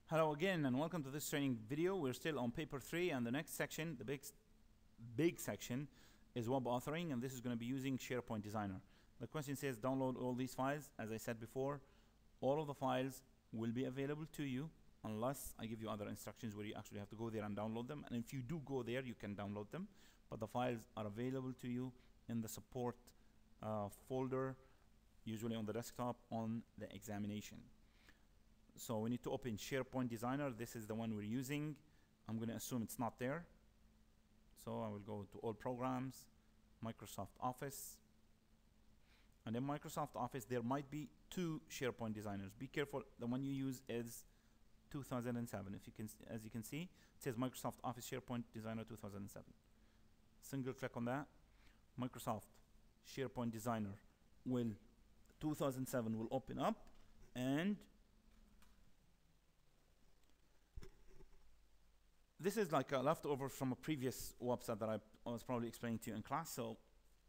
Hello again and welcome to this training video. We're still on paper 3 and the next section, the big section, is web authoring, and this is going to be using Sharepoint Designer. The question says download all these files. As I said before, all of the files will be available to you unless I give you other instructions where you actually have to go there and download them. And if you do go there, you can download them, but the files are available to you in the support folder, usually on the desktop on the examination. So we need to open Sharepoint Designer. This is the one we're using. I'm going to assume it's not there. So I will go to All Programs, Microsoft Office. And in Microsoft Office, there might be two Sharepoint Designers. Be careful, the one you use is 2007. If you can, as you can see, it says Microsoft Office Sharepoint Designer 2007. Single click on that. Microsoft Sharepoint Designer 2007 will open up, and this is like a leftover from a previous website that I was probably explaining to you in class. So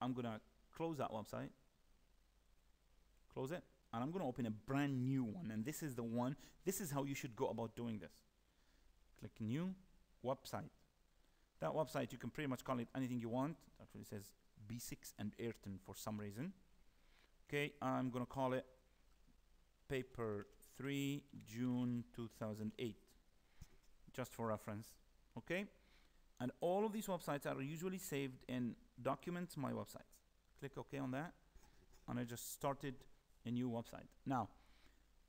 I'm gonna close that website, close it, and I'm gonna open a brand new one. And this is the one, this is how you should go about doing this. Click new website. That website, you can pretty much call it anything you want. It actually says B6 and Ayrton for some reason. Okay, I'm gonna call it paper 3 June 2008, just for reference. Okay, and all of these websites are usually saved in documents, my websites. Click OK on that, and I just started a new website. Now,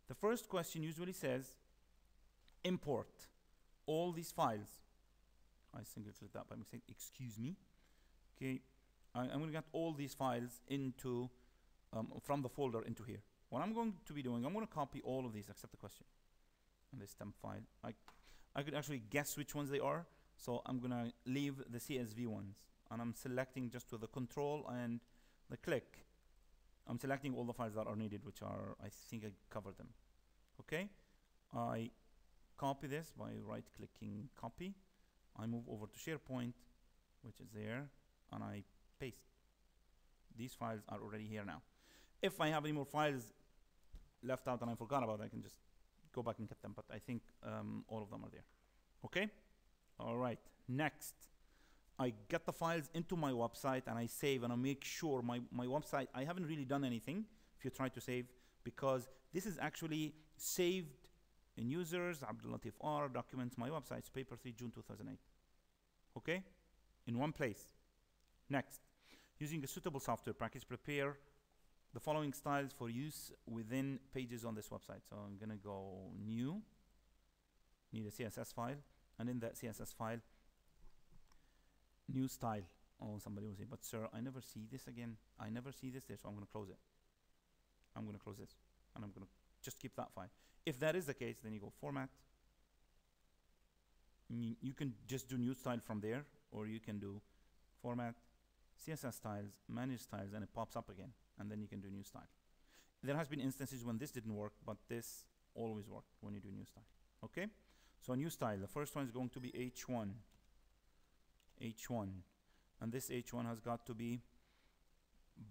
the first question usually says import all these files. I single clicked that by mistake, excuse me. Okay, I'm going to get all these files into from the folder into here. What I'm going to be doing, I'm going to copy all of these except the question and this temp file. I could actually guess which ones they are, so I'm going to leave the CSV ones, and I'm selecting just with the control and the click. I'm selecting all the files that are needed, which are, I think I covered them. Okay, I copy this by right-clicking copy. I move over to SharePoint, which is there, and I paste. These files are already here now. If I have any more files left out and I forgot about, I can just go back and get them, but I think all of them are there. Okay, all right. Next, I get the files into my website and I save, and I make sure my website, I haven't really done anything if you try to save, because this is actually saved in users, Abdulatif R, documents, my website's paper 3 June 2008. Okay, in one place. Next, using a suitable software package, prepare the following styles for use within pages on this website. So I'm gonna go new, need a CSS file, and in that CSS file, new style. Oh, somebody will say, but sir, I never see this again. I never see this there, so I'm gonna close it. I'm gonna close this, and I'm gonna just keep that file. If that is the case, then you go format. You can just do new style from there, or you can do format, CSS styles, manage styles, and it pops up again, and then you can do new style. There has been instances when this didn't work, but this always works when you do new style. Okay, so a new style, the first one is going to be H1, and this H1 has got to be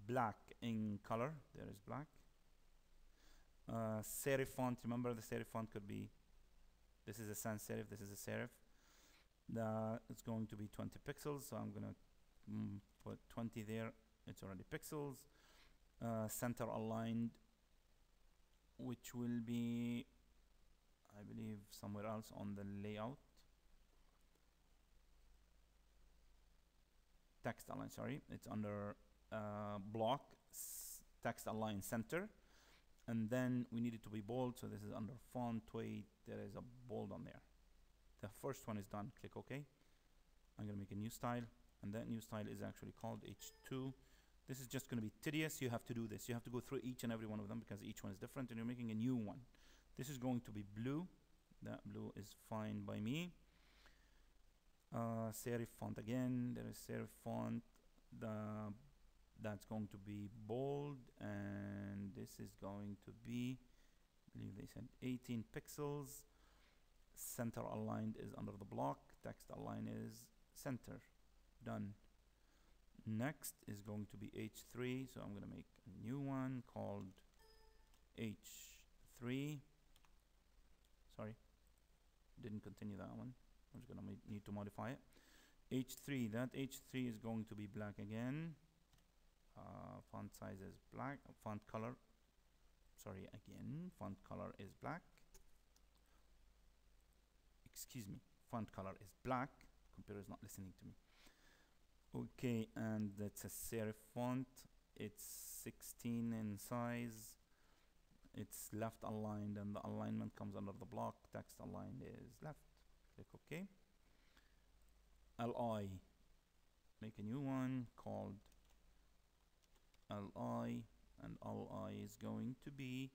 black in color. There is black. Serif font, remember the serif font could be, this is a sans serif, this is a serif. It's going to be 20 pixels, so I'm gonna put 20 there. It's already pixels. Center aligned, which will be, I believe, somewhere else on the layout. Text align, sorry, it's under block, text align center, and then we need it to be bold, so this is under font weight. There is a bold on there. The first one is done. Click OK. I'm going to make a new style, and that new style is actually called H2. This is just going to be tedious. You have to do this. You have to go through each and every one of them because each one is different, and you're making a new one. This is going to be blue. That blue is fine by me. Serif font again. There is serif font. That's going to be bold, and this is going to be, I believe they said 18 pixels. Center aligned is under the block. Text align is center. Done. Next is going to be H3, so I'm going to make a new one called H3. Sorry, didn't continue that one. I'm just gonna need to modify it. H3, that H3 is going to be black again. Font size is black. Font color, sorry, again, font color is black. Excuse me, font color is black. Computer is not listening to me. Okay, and that's a serif font. It's 16 in size. It's left aligned, and the alignment comes under the block. Text aligned is left. Click OK. LI, make a new one called LI, and LI is going to be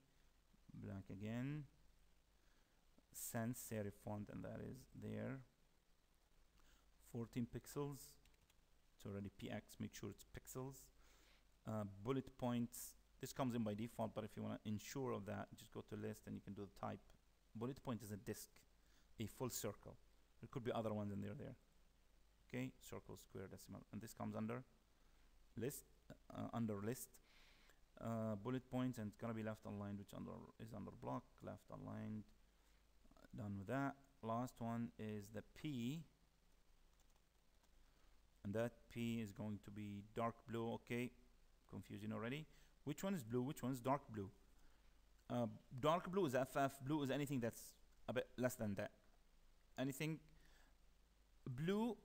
black again. Sans serif font, and that is there. 14 pixels. It's already PX. Make sure it's pixels. Bullet points. This comes in by default, but if you want to ensure of that, just go to list and you can do the type. Bullet point is a disk, a full circle. There could be other ones in there. Okay, circle, square, decimal, and this comes under list. Under list. Bullet points, and it's gonna be left aligned, which is under block. Left aligned. Done with that. Last one is the P, and that P is going to be dark blue. Okay, confusing already. Which one is blue? Which one is dark blue? Dark blue is FF. Blue is anything that's a bit less than that. Anything blue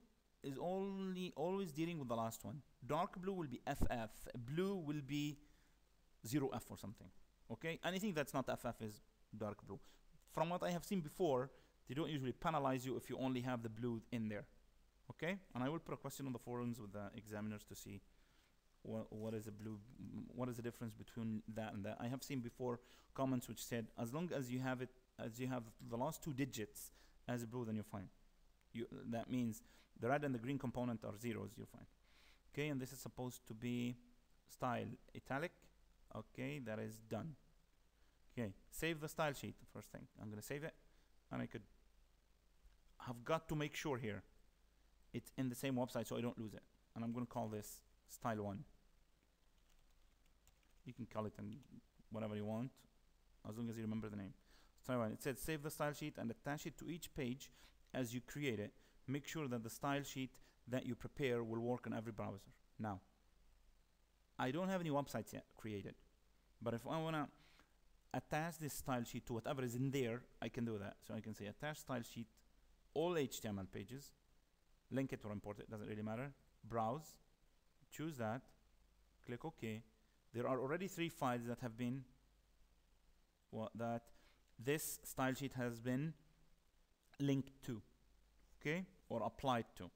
is always dealing with the last one. Dark blue will be FF. Blue will be 0F or something. Okay, anything that's not FF is dark blue. From what I have seen before, they don't usually penalize you if you only have the blue in there. Okay, and I will put a question on the forums with the examiners to see what is a blue, what is the difference between that and that. I have seen before comments which said as long as you have it, as you have the last 2 digits as blue, then you're fine. That means the red and the green component are zeros, you're fine. Okay, and this is supposed to be style italic. Okay, that is done. Okay, save the style sheet. The first thing, I'm gonna save it, and I could have got to make sure here it's in the same website so I don't lose it. And I'm gonna call this style 1. You can call it in whatever you want, as long as you remember the name. Style 1. It said save the style sheet and attach it to each page as you create it. Make sure that the style sheet that you prepare will work on every browser. Now, I don't have any websites yet created, but if I wanna attach this style sheet to whatever is in there, I can do that. So I can say attach style sheet, all HTML pages, link it or import it, doesn't really matter. Browse, choose that, click OK. There are already 3 files that have been, that this style sheet has been linked to, okay, or applied to.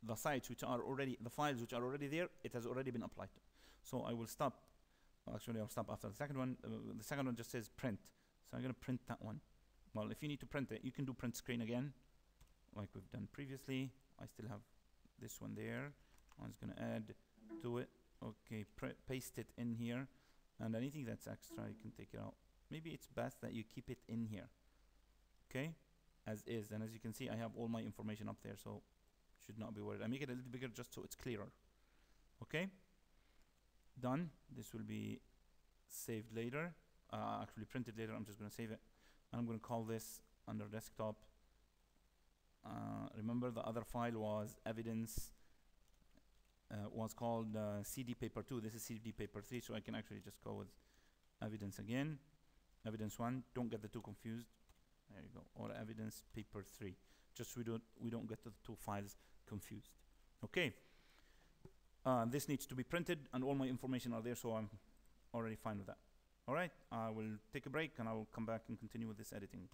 The sites which are already, the files which are already there, it has already been applied to. So I will stop. Actually, I'll stop after the second one. The second one just says print. So I'm going to print that one. Well, if you need to print it, you can do print screen again, like we've done previously. I still have this one there. I'm just going to add to it. Okay, paste it in here. And anything that's extra, you can take it out. Maybe it's best that you keep it in here. Okay, as is. And as you can see, I have all my information up there, so should not be worried. I make it a little bigger just so it's clearer. Okay, done. This will be saved later. Actually printed later. I'm just going to save it. And I'm going to call this under desktop. Remember the other file was evidence, was called CD paper 2. This is CD paper 3, so I can actually just go with evidence again. Evidence 1. Don't get the 2 confused. There you go. Or evidence paper 3. Just we don't get the 2 files confused. Okay. This needs to be printed, and all my information are there, so I'm already fine with that. All right. I will take a break, and I will come back and continue with this editing.